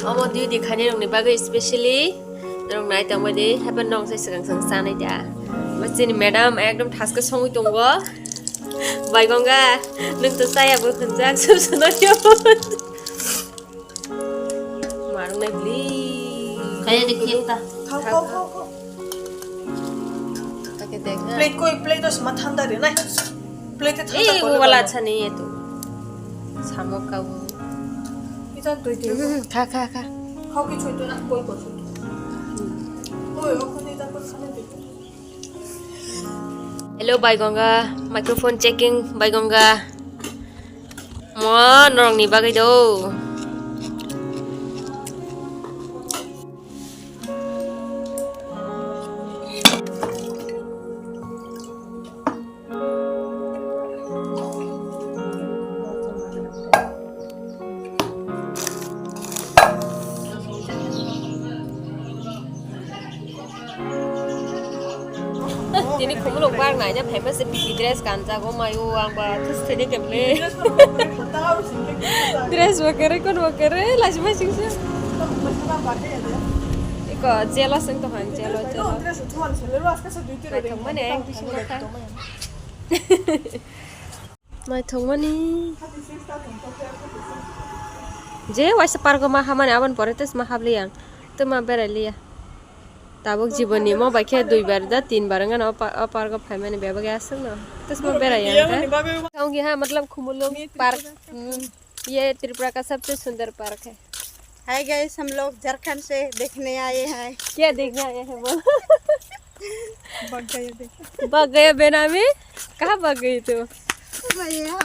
Omo di di khani rong ni bagai especially rong nai tang made happen nong sai sang sang sa nai ja masini madam ekdom thaska songi tongo bai gonga nung to saya bo khunjak su su no yo marung nai bli kaya dekhi ta खाओ take dekna plate कोई plate तो मत ठंडा रे ना plate ठंडा ए कर वो वाला अच्छा नहीं है तो samok ka wo इधर तो दे kha kha kha खाओ की छोड़ तो ना कोई कर ओए ओखने इधर पर खाने दे hello bai gonga microphone checking bai gonga mo norong ni bagai do Ini kumulog bang na niya famous si piki dress kanza ko mayu ang ba terus tadi kemle dress wakere kon wakere lajma singse iko jelo sing to han jelo jelo dress tuan selero aska sa duty रे thongmani ang tising ka mai thongmani je waisa pargo ma hamane aban pore tes ma habli yang to ma beraliya tabuk jiboni mo baikhe 2 bar da 3 bar ngan apar ko family beba ga asal na tasma beraya कहूंगी हाँ मतलब खुमुलो park ये त्रिपुरा का सबसे सुंदर park है hi guys हम लोग झारखंड से देखने आए हैं क्या देखने आए हैं बोल बग भाग गया बेनामी कहाँ भाग गई तू भैया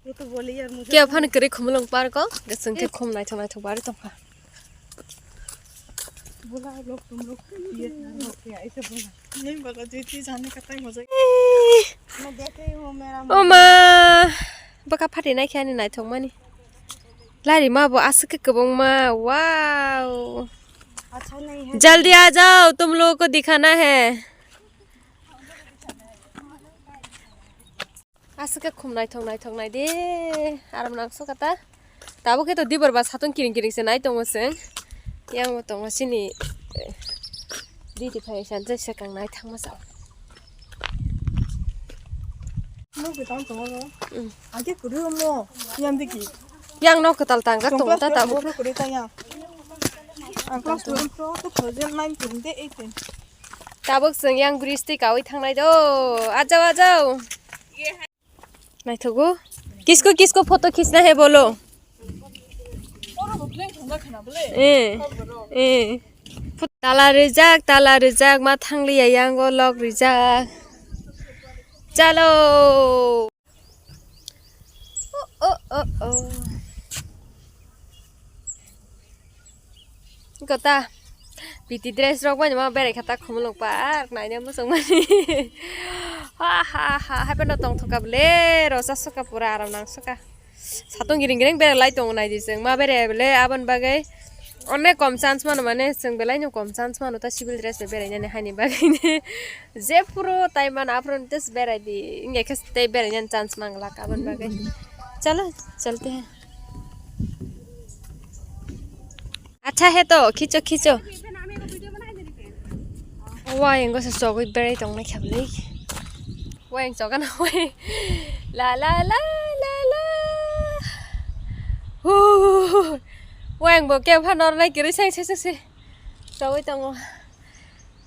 ये तो बोली यार मुझे क्या फन करे खुमुलो पार्क को गसंग के खुम नाइ थो बारे तो बोला लोग तुम लोग ये ऐसे बोला नहीं बोला जो चीज जाने का टाइम हो जाए मैं देख रही हूँ मेरा ओ मा बका फाटे नाइ खानी नाइ थो मानी लारी मा बो आस के कबंग मा वाओ अच्छा नहीं है जल्दी आ जाओ तुम लोगों को दिखाना है आस के खुम नाइ थोंनाय दे आराम नांसो कता ताबो के तो दिबर बा सातन किरिं से नाइ तंगोसों yang mo tong sini di phai san je sakang nai thang ma sa nó cái tao tao nó cái cửa luôn lo nhầm đi kì yang no ka tal tang ka tong ta ta mo cửa đây tay à anh có tụi pro cái thời gian mai cũng thế ấy thế ta bok sing yang bristi ka oi thang nai do a जाओ nai thogo किसको photo खींचना है बोलो tala rijak ma thangli yang go log rijak chalo oh kota piti dress rok ma ma bere khata khumlok par nai ne mo song mani ha ha pa no tong thoka ble ro sa soka pura aram nang soka satong giring bere lai tong nai di sing ma bere bele aban bagai অনেক কম chance মানো মানে जों बेलायनो कम chance मानो ता civil dress बेरायनानै हानि बागैनो जे पुरो ताइ मान आफ्रोन तेस बेरायदि इंगे खस ताइ बेरायनानै चान्स मांगला काबन बागै चलो चलते हैं अच्छा है तो खींचो वाह इंगो से सोगै बेराय तंगना खेबलै वाह इंग जगन वाह ला हो Wang bo kêu phan nor lai kiri sang se rồi tong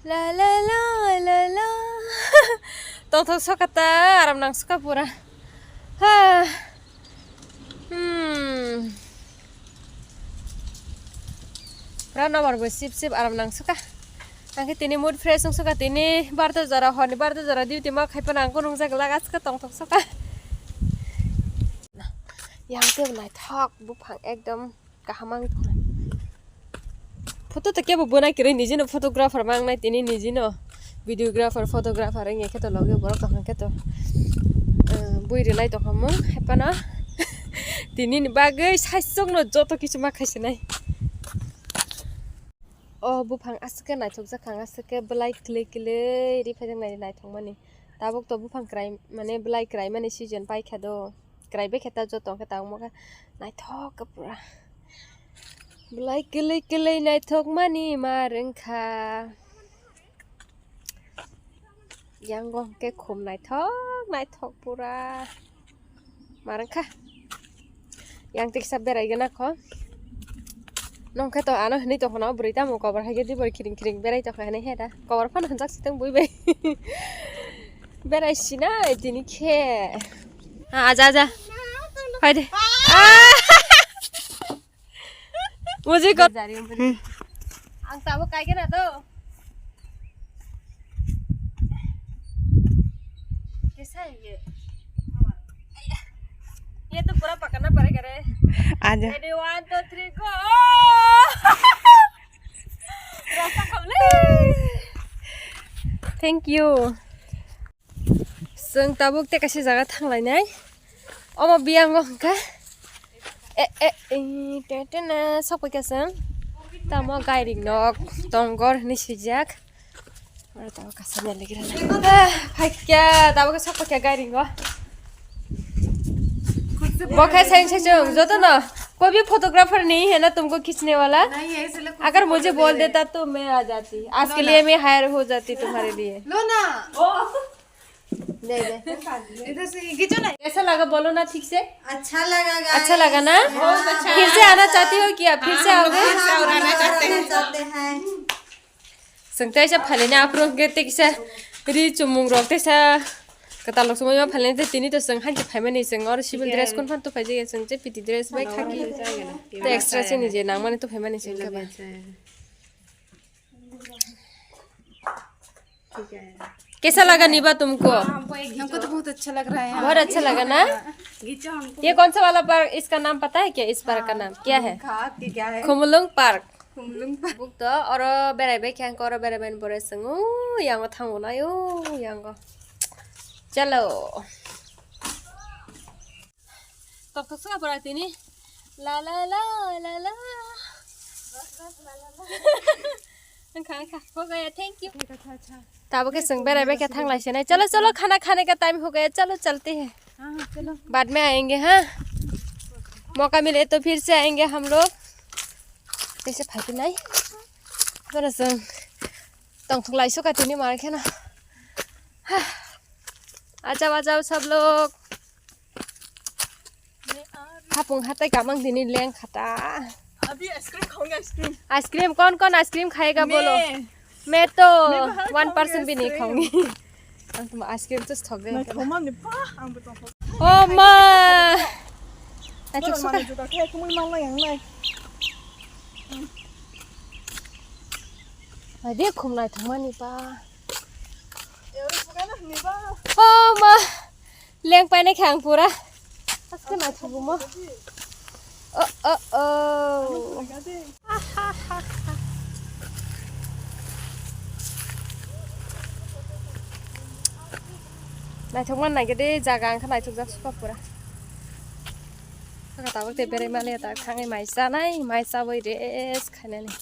la tong thok sokata aram nang suka pura ha pra nomor bo sip aram nang suka angke tini mood fresh nang suka tini barto jara honi barto jara duty ma khai pa nang ko nung jak lagas ka tong thok soka yang te nai thok bu phang ekdom kahamang foto to ke bo na kire nije no photographer mang nai tini nije no videographer photographer nge ke to loge bor to ke to bui re lai to ham hepana tini ni bagai saisok no joto kichu ma khaise nai o bu phang aske nai thok ja khang aske blai kle ri phajang nai thong mani tabuk to bufang krai mane belai krai mane season pai khado krai be kheta jo tong kheta mo ka nai thok ka pura belai kelai nai thok mani marengkha yang gong ke khum nai thok pura marengkha yang tiksa berai gana kho nong kha to ano ni to khono burita mo cover ha ge di bor kiring berai to kha ne heda cover fan han jak siteng bui be berai sina dini khe aja hai de मुझे कर जा रही हूँ ang tahu kayak gini tuh कैसा है ये तो पूरा पकड़ना पड़ेगा रे आजा ready 1 2 3 go rasa kamle thank you sung tabuk te kasi jaga thanglai nai omo biang ka tetena sok kasam tamo guiding nok tongor ni sijak ora tahu kasanya lagi hakya tahu ka sok ka guiding go बखा सैंग से जो तो ना कोई भी photographer नहीं है ना तुमको खींचने वाला अगर मुझे बोल देता तो मैं आ जाती आज के लिए मैं हायर हो जाती तुम्हारे लिए लो ना दे इधर से खींचो ना कैसा लगा बोलो ना ठीक से अच्छा लगा अच्छा लगा ना फिर से आना चाहती हो क्या फिर से आओगे चाहते हैं संगता ऐसा फलेने आप लोग कहते किसा री चुमुंग रोकते सा कता लोग समझ में फलने थे तीनी तो संग हां के फाइमे नहीं संग और सिविल ड्रेस कौन फन तो फाइजे के संग से पीती ड्रेस बाइक खाकी तो एक्स्ट्रा से नहीं जे नांग माने तो फाइमे नहीं संग का ठीक है कैसा लगा निभा तुमको हमको तो बहुत अच्छा लग रहा है बहुत अच्छा लगा ना खींचो हमको ये कौन सा वाला पार्क इसका नाम पता है क्या इस पार्क का नाम क्या है क्या है खुमलुंग पार्क खुमलुंग बुक तो और बेरायबाय क्या और बेरायबाय बोरे संग यांगो थांगो ना यो यांगो चलो तब तक सका पड़ा तीनी ला ला ला ला ला खा हो गया थैंक यू अच्छा तब के संग बेरायबाय क्या थांग लाइसे नहीं चलो चलो खाना खाने का टाइम हो गया चलो चलते हैं हां चलो बाद में आएंगे हाँ मौका मिले तो फिर से आएंगे हम लोग कैसे फाइट नहीं बड़ा संग तंग लाइसो का तीनी मार के ना आ जाओ सब लोग हापुंग हाथे कामंग दिनी लेंग खाता अभी आइसक्रीम खाऊंगा आइसक्रीम कौन आइसक्रीम खाएगा बोलो मैं तो 1% भी नहीं खाऊंगी तुम आइसक्रीम तो थक गए ओ मां अच्छा सुका अरे घूमना थमानी पा ओ मां लेंग पाने खांग पूरा असके ना थबु म ओ नाइ थक मन नागिदे जागा आंखा नाइ थक जा सुका पूरा सका ताबो ते बेरे माले ता खांगे माइसा नाइ माइसा बय रेस खानानै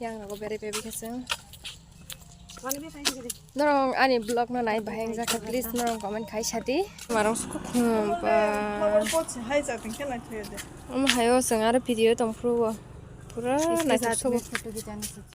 yang aku beri baby keseng norong ani blog na nai baheng jaka please norong comment khai sati marong suku khumpa hayo seng aro video tongpru pura nai